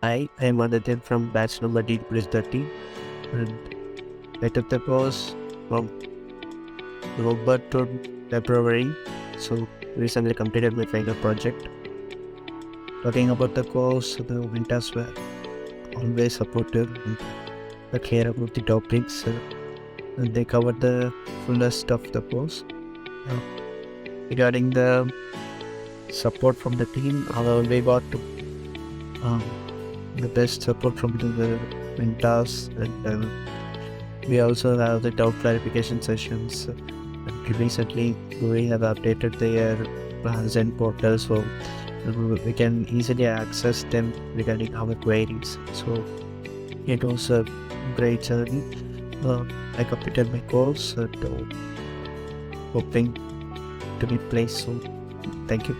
I am Adthiyan from batch number D+30, and I took the course from November to February. So recently completed my final project. Talking about the course, the mentors were always supportive and they care about the topics. And they covered the fullest of the course. Uh, Regarding the support from the team, we got the best support from the mentors, and we also have the doubt clarification sessions. And recently, we have updated their Zen portal, so we can easily access them regarding our queries. So it was a great journey. I completed my course and hoping to be placed soon. Thank you.